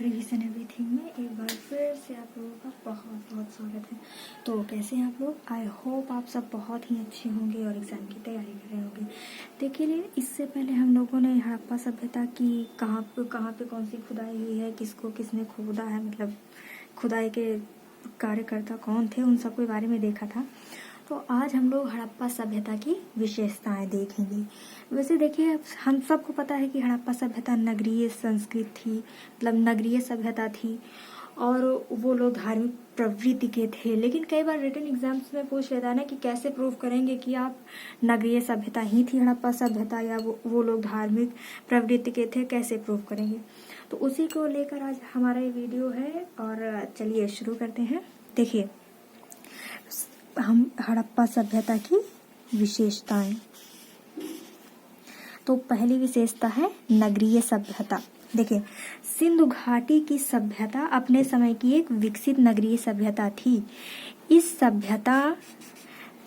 Revision everything में एक बार फिर से आप लोगों का बहुत बहुत स्वागत है। तो कैसे हैं आप लोग? आई होप आप सब बहुत ही अच्छे होंगे और एग्ज़ाम की तैयारी कर रहे होंगे। देखिए, इससे पहले हम लोगों ने हड़प्पा सभ्यता की कहाँ पे कौन सी खुदाई हुई है, किसको किसने खोदा है, मतलब खुदाई के कार्यकर्ता कौन थे, उन सब के बारे में देखा था। तो आज हम लोग हड़प्पा सभ्यता की विशेषताएं देखेंगे। वैसे देखिए, हम सबको पता है कि हड़प्पा सभ्यता नगरीय संस्कृत थी, मतलब नगरीय सभ्यता थी और वो लोग धार्मिक प्रवृत्ति के थे। लेकिन कई बार रिटन एग्जाम्स में पूछ लेता है ना कि कैसे प्रूव करेंगे कि आप नगरीय सभ्यता ही थी हड़प्पा सभ्यता, या वो लोग धार्मिक प्रवृत्ति के थे, कैसे प्रूव करेंगे। तो उसी को लेकर आज हमारा ये वीडियो है और चलिए शुरू करते हैं। देखिए, हम हड़प्पा सभ्यता की विशेषताएं। तो पहली विशेषता है नगरीय सभ्यता। देखिए, सिंधु घाटी की सभ्यता अपने समय की एक विकसित नगरीय सभ्यता थी। इस सभ्यता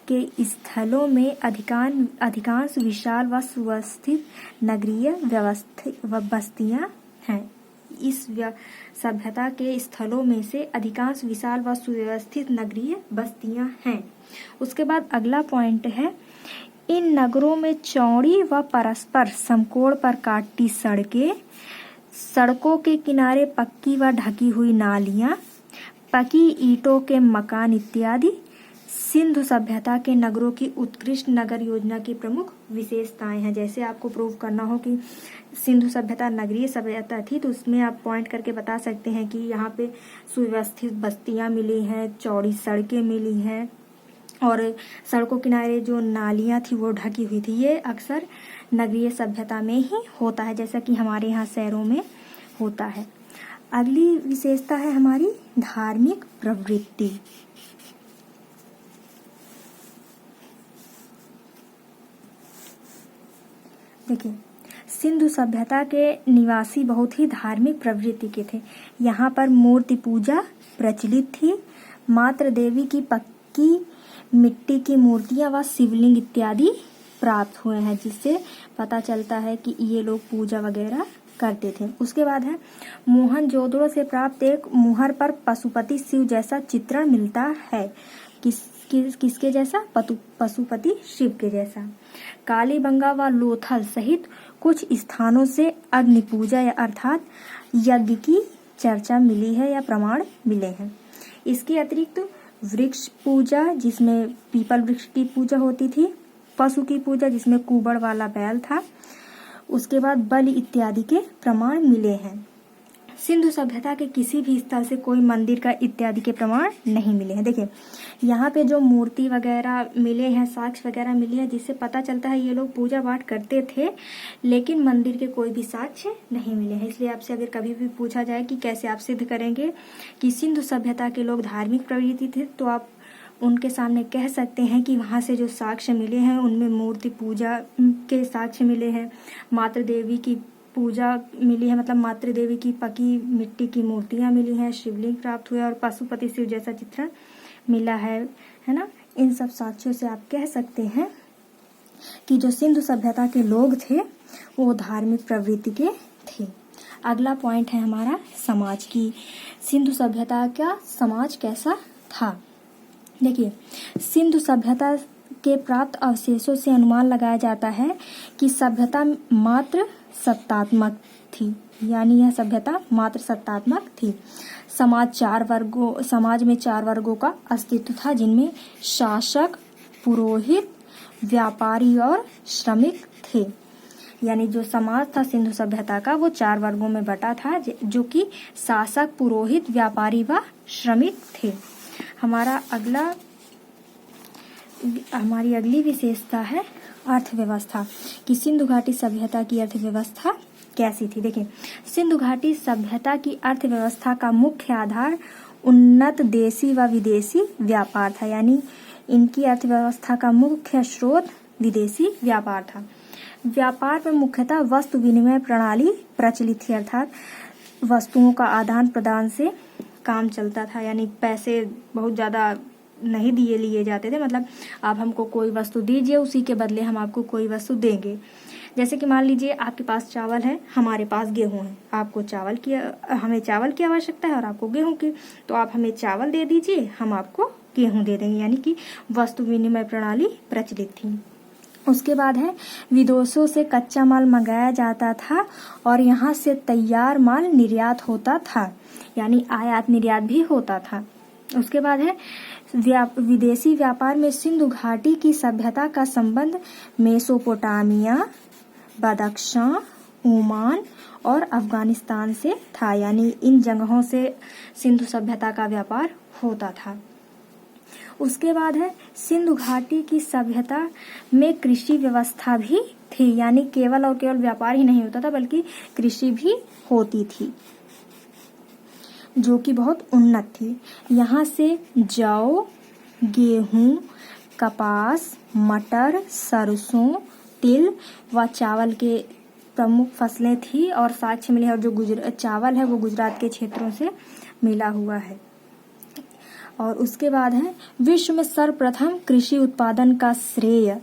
के स्थलों में अधिकांश विशाल व सुव्यवस्थित नगरीय बस्तियां हैं। इस सभ्यता के स्थलों में से अधिकांश विशाल व सुव्यवस्थित नगरीय बस्तियां हैं। उसके बाद अगला पॉइंट है, इन नगरों में चौड़ी व परस्पर समकोण पर काटी सड़कें, सड़कों के किनारे पक्की व ढकी हुई नालियां, पकी ईंटों के मकान इत्यादि सिंधु सभ्यता के नगरों की उत्कृष्ट नगर योजना की प्रमुख विशेषताएं हैं। जैसे आपको प्रूव करना हो कि सिंधु सभ्यता नगरीय सभ्यता थी, तो उसमें आप पॉइंट करके बता सकते हैं कि यहाँ पे सुव्यवस्थित बस्तियां मिली हैं, चौड़ी सड़कें मिली हैं और सड़कों किनारे जो नालियां थी वो ढकी हुई थी। ये अक्सर नगरीय सभ्यता में ही होता है, जैसा कि हमारे यहाँ शहरों में होता है। अगली विशेषता है हमारी धार्मिक प्रवृत्ति। देखिए, सिंधु सभ्यता के निवासी बहुत ही धार्मिक प्रवृत्ति के थे। यहाँ पर मूर्ति पूजा प्रचलित थी। मातृ देवी की पक्की मिट्टी की मूर्तियां व शिवलिंग इत्यादि प्राप्त हुए हैं, जिससे पता चलता है कि ये लोग पूजा वगैरह करते थे। उसके बाद है, मोहनजोदड़ो से प्राप्त एक मुहर पर पशुपति शिव जैसा चित्रण मिलता है। किसके जैसा? पशुपति शिव के जैसा। कालीबंगा व लोथल सहित कुछ स्थानों से अग्नि पूजा या अर्थात यज्ञ की चर्चा मिली है या प्रमाण मिले हैं। इसके अतिरिक्त वृक्ष पूजा, जिसमें पीपल वृक्ष की पूजा होती थी, पशु की पूजा जिसमें कुबड़ वाला बैल था, उसके बाद बलि इत्यादि के प्रमाण मिले हैं। सिंधु सभ्यता के किसी भी स्थल से कोई मंदिर का इत्यादि के प्रमाण नहीं मिले हैं। देखिए, यहाँ पे जो मूर्ति वगैरह मिले हैं, साक्ष्य वगैरह मिले हैं, जिससे पता चलता है ये लोग पूजा पाठ करते थे, लेकिन मंदिर के कोई भी साक्ष्य नहीं मिले हैं। इसलिए आपसे अगर कभी भी पूछा जाए कि कैसे आप सिद्ध करेंगे कि सिंधु सभ्यता के लोग धार्मिक प्रवृत्ति थे, तो आप उनके सामने कह सकते हैं कि वहाँ से जो साक्ष्य मिले हैं उनमें मूर्ति पूजा के साक्ष्य मिले हैं, मातृ देवी की पूजा मिली है, मतलब मातृ देवी की पकी मिट्टी की मूर्तियां मिली हैं, शिवलिंग प्राप्त हुआ और पशुपति शिव जैसा चित्रण मिला है ना। इन सब साक्ष्यों से आप कह सकते हैं कि जो सिंधु सभ्यता के लोग थे वो धार्मिक प्रवृत्ति के थे। अगला पॉइंट है हमारा समाज की। सिंधु सभ्यता का समाज कैसा था? देखिए, सिंधु सभ्यता के प्राप्त अवशेषों से अनुमान लगाया जाता है कि सभ्यता मात्र सत्तात्मक थी, यानी यह सभ्यता मात्र सत्तात्मक थी। समाज में 4 वर्गों का अस्तित्व था, जिनमें शासक, पुरोहित, व्यापारी और श्रमिक थे। यानी जो समाज था सिंधु सभ्यता का वो 4 वर्गों में बटा था, जो कि शासक, पुरोहित, व्यापारी व श्रमिक थे। हमारी अगली विशेषता है अर्थव्यवस्था कि सिंधु घाटी सभ्यता की अर्थव्यवस्था कैसी थी। देखिए, सिंधु घाटी सभ्यता की अर्थव्यवस्था का मुख्य आधार उन्नत देशी व विदेशी व्यापार था। यानी इनकी अर्थव्यवस्था का मुख्य स्रोत विदेशी व्यापार था। व्यापार में मुख्यतः वस्तु विनिमय प्रणाली प्रचलित थी, अर्थात वस्तुओं का आदान प्रदान से काम चलता था। यानी पैसे बहुत ज्यादा नहीं लिए जाते थे, मतलब आप हमको कोई वस्तु दीजिए, उसी के बदले हम आपको कोई वस्तु देंगे। जैसे कि मान लीजिए आपके पास चावल है, हमारे पास गेहूं है, आपको हमें चावल की आवश्यकता है और आपको गेहूं की, तो आप हमें चावल दे दीजिए, हम आपको गेहूं दे देंगे, यानी कि वस्तु विनिमय प्रणाली प्रचलित थी। उसके बाद है विदेशों से कच्चा माल मंगाया जाता था और यहाँ से तैयार माल निर्यात होता था, यानी आयात निर्यात भी होता था। उसके बाद है विदेशी व्यापार में सिंधु घाटी की सभ्यता का संबंध मेसोपोटामिया, बदख्शां, ओमान और अफगानिस्तान से था, यानी इन जगहों से सिंधु सभ्यता का व्यापार होता था। उसके बाद है सिंधु घाटी की सभ्यता में कृषि व्यवस्था भी थी, यानी केवल और केवल व्यापार ही नहीं होता था बल्कि कृषि भी होती थी जो कि बहुत उन्नत थी। यहाँ से जौ, गेहूं, कपास, मटर, सरसों, तिल व चावल के प्रमुख फसलें थी और साक्ष्य मिले हैं, और जो चावल है वो गुजरात के क्षेत्रों से मिला हुआ है। और उसके बाद है विश्व में सर्वप्रथम कृषि उत्पादन का श्रेय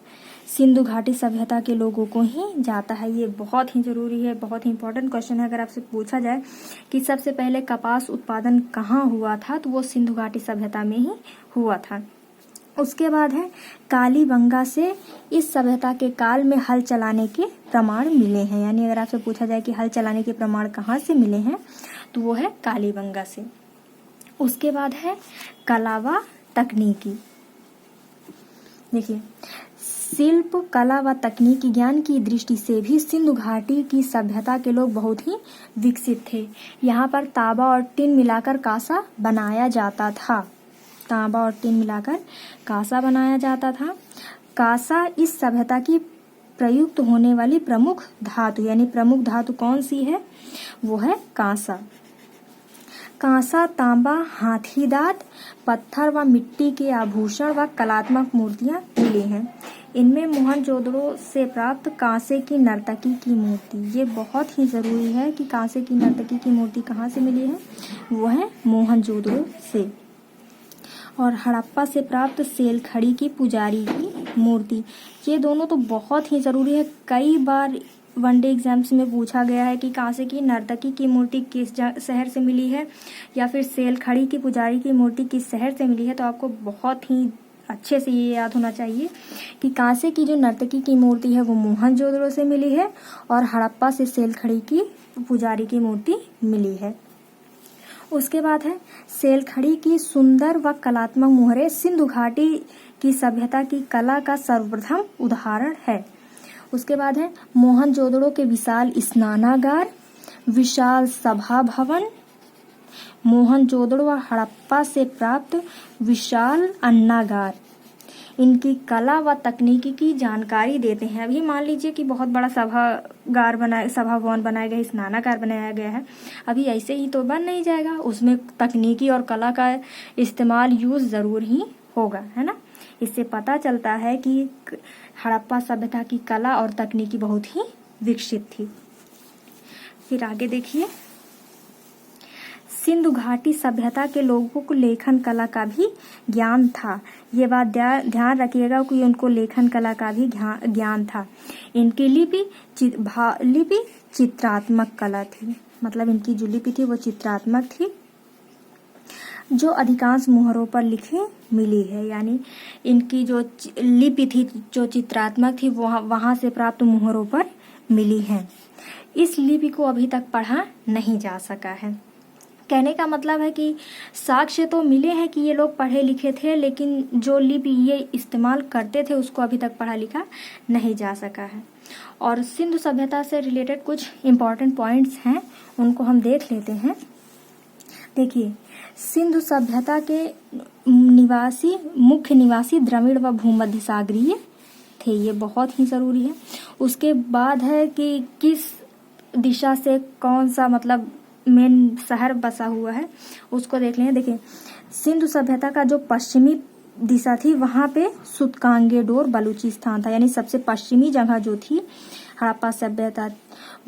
सिंधु घाटी सभ्यता के लोगों को ही जाता है। ये बहुत ही जरूरी है, बहुत ही इंपॉर्टेंट क्वेश्चन है। अगर आपसे पूछा जाए कि सबसे पहले कपास उत्पादन कहाँ हुआ था, तो वो सिंधु घाटी सभ्यता में ही हुआ था। उसके बाद है कालीबंगा से इस सभ्यता के काल में हल चलाने के प्रमाण मिले हैं, यानी अगर आपसे पूछा जाए कि हल चलाने के प्रमाण कहाँ से मिले हैं, तो वो है कालीबंगा से। उसके बाद है कला व तकनीकी। देखिए, शिल्प, कला व तकनीकी ज्ञान की दृष्टि से भी सिंधु घाटी की सभ्यता के लोग बहुत ही विकसित थे। यहाँ पर तांबा और टिन मिलाकर कांसा बनाया जाता था। तांबा और टिन मिलाकर कांसा बनाया जाता था। कांसा इस सभ्यता की प्रयुक्त होने वाली प्रमुख धातु, यानी प्रमुख धातु कौन सी है, वो है कांसा। कांसा, तांबा, हाथी दांत, पत्थर व मिट्टी के आभूषण व कलात्मक मूर्तियां मिली हैं। इनमें मोहनजोदड़ो से प्राप्त कांसे की नर्तकी की मूर्ति, ये बहुत ही जरूरी है कि कांसे की नर्तकी की मूर्ति कहाँ से मिली है, वो है मोहनजोदड़ो से। और हड़प्पा से प्राप्त सेलखड़ी की पुजारी की मूर्ति, ये दोनों तो बहुत ही जरूरी है। कई बार वनडे एग्जाम्स में पूछा गया है कि कांसे की नर्तकी की मूर्ति किस शहर से मिली है या फिर सेलखड़ी की पुजारी की मूर्ति किस शहर से मिली है, तो आपको बहुत ही अच्छे से ये याद होना चाहिए कि कांसे की जो नर्तकी की मूर्ति है वो मोहनजोदड़ो से मिली है और हड़प्पा से सेलखड़ी की पुजारी की मूर्ति मिली है। उसके बाद है सेलखड़ी की सुंदर व कलात्मक मोहरें सिंधु घाटी की सभ्यता की कला का सर्वप्रथम उदाहरण है। उसके बाद है मोहनजोदड़ो के विशाल स्नानागार, विशाल सभा भवन, मोहनजोदड़ो व हड़प्पा से प्राप्त विशाल अन्नागार, इनकी कला व तकनीकी की जानकारी देते हैं। अभी मान लीजिए कि बहुत बड़ा सभा भवन बनाया गया है, स्नानागार बनाया गया है, अभी ऐसे ही तो बन नहीं जाएगा, उसमें तकनीकी और कला का इस्तेमाल यूज जरूर ही होगा, है ना। इससे पता चलता है कि हड़प्पा सभ्यता की कला और तकनीकी बहुत ही विकसित थी। फिर आगे देखिए, सिंधु घाटी सभ्यता के लोगों को लेखन कला का भी ज्ञान था। ये बात ध्यान रखिएगा कि उनको लेखन कला का भी ज्ञान था। इनकी लिपि चित्रात्मक कला थी, मतलब इनकी जो लिपि थी वो चित्रात्मक थी, जो अधिकांश मुहरों पर लिखी मिली है, यानी इनकी जो लिपि थी जो चित्रात्मक थी वहां से प्राप्त मुहरों पर मिली है। इस लिपि को अभी तक पढ़ा नहीं जा सका है। कहने का मतलब है कि साक्ष्य तो मिले हैं कि ये लोग पढ़े लिखे थे, लेकिन जो लिपि ये इस्तेमाल करते थे उसको अभी तक पढ़ा लिखा नहीं जा सका है। और सिंधु सभ्यता से रिलेटेड कुछ इम्पोर्टेंट पॉइंट्स हैं, उनको हम देख लेते हैं। देखिए, सिंधु सभ्यता के मुख्य निवासी द्रविड़ व भूमध्य सागरीय थे, ये बहुत ही जरूरी है। उसके बाद है कि किस दिशा से कौन सा मतलब मेन शहर बसा हुआ है उसको देख लें। देखिए, सिंधु सभ्यता का जो पश्चिमी दिशा थी वहां पे सुतकांगेडोर बलूचिस्तान था, यानी सबसे पश्चिमी जगह जो थी हड़प्पा सभ्यता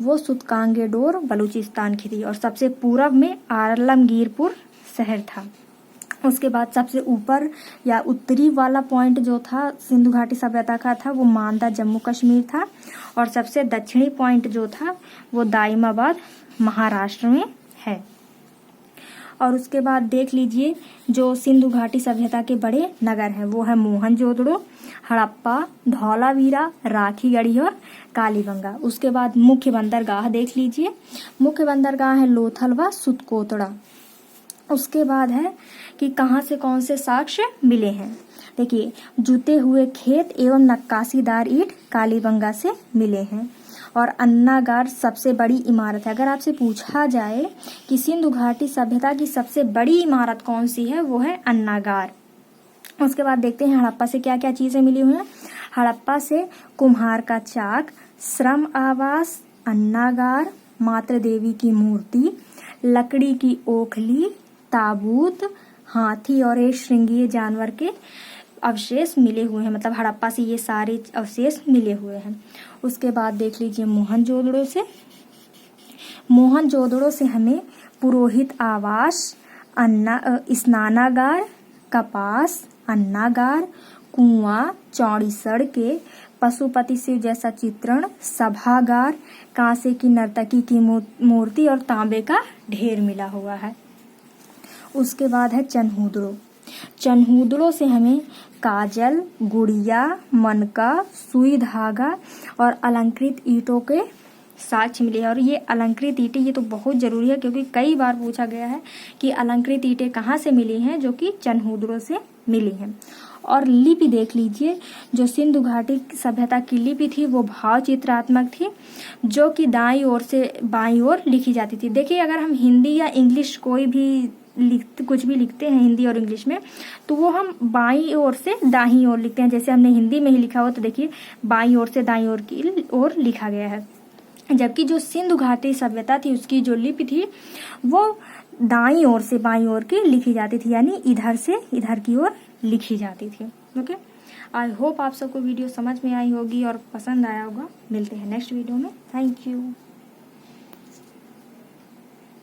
वो सुतकांगेडोर बलूचिस्तान की थी, और सबसे पूर्व में आलमगीरपुर शहर था। उसके बाद सबसे ऊपर या उत्तरी वाला पॉइंट जो था सिंधु घाटी सभ्यता का था वो मांदा जम्मू कश्मीर था, और सबसे दक्षिणी पॉइंट जो था वो दाइमाबाद महाराष्ट्र में है। और उसके बाद देख लीजिए जो सिंधु घाटी सभ्यता के बड़े नगर हैं वो है मोहनजोदड़ो, हड़प्पा, धौलावीरा, राखीगढ़ी और कालीबंगा। उसके बाद मुख्य बंदरगाह देख लीजिए, मुख्य बंदरगाह है लोथल व सुतकोतड़ा। उसके बाद है कि कहाँ से कौन से साक्ष्य मिले हैं। देखिए जुते हुए खेत एवं नक्काशीदार ईंट कालीबंगा से मिले हैं। और अन्नागार सबसे बड़ी इमारत है। अगर आपसे पूछा जाए कि सिंधु घाटी सभ्यता की सबसे बड़ी इमारत कौन सी है, वो है अन्नागार। उसके बाद देखते हैं हड़प्पा से क्या क्या चीजें मिली हुई हैं। हड़प्पा से कुम्हार का चाक, श्रम आवास, अन्नागार, मातृ देवी की मूर्ति, लकड़ी की ओखली, ताबूत, हाथी और एक श्रृंगीय जानवर के अवशेष मिले हुए हैं। मतलब हड़प्पा से ये सारे अवशेष मिले हुए हैं। उसके बाद देख लीजिए मोहनजोदड़ो से, मोहनजोदड़ो से हमें पुरोहित आवास, स्नानागार, कपास, अन्नागार, कुआं, चौड़ी सड़कें, पशुपति शिव जैसा चित्रण, सभागार, कांसे की नर्तकी की मूर्ति और तांबे का ढेर मिला हुआ है। उसके बाद है चन्हूदड़ो, चन्हूदड़ो से हमें काजल, गुड़िया, मनका, सुई धागा और अलंकृत ईंटों के साक्ष्य मिले हैं। और ये अलंकृत ईंटें ये तो बहुत जरूरी है क्योंकि कई बार पूछा गया है कि अलंकृत ईंटें कहाँ से मिली हैं, जो कि चन्हूदड़ो से मिली हैं। और लिपि देख लीजिए, जो सिंधु घाटी सभ्यता की लिपि थी वो भाव चित्रात्मक थी, जो कि दाईं ओर से बाईं ओर लिखी जाती थी। देखिए अगर हम हिंदी या इंग्लिश कोई भी कुछ भी लिखते हैं हिंदी और इंग्लिश में, तो वो हम बाईं ओर से दाईं ओर लिखते हैं। जैसे हमने हिंदी में ही लिखा हुआ तो देखिए बाईं ओर से दाईं ओर की ओर लिखा गया है। जबकि जो सिंधु घाटी सभ्यता थी उसकी जो लिपि थी वो दाईं ओर से बाईं ओर की लिखी जाती थी, यानी इधर से इधर की ओर लिखी जाती थी। ओके, आई होप आप सबको वीडियो समझ में आई होगी और पसंद आया होगा। मिलते हैं नेक्स्ट वीडियो में। Thank you.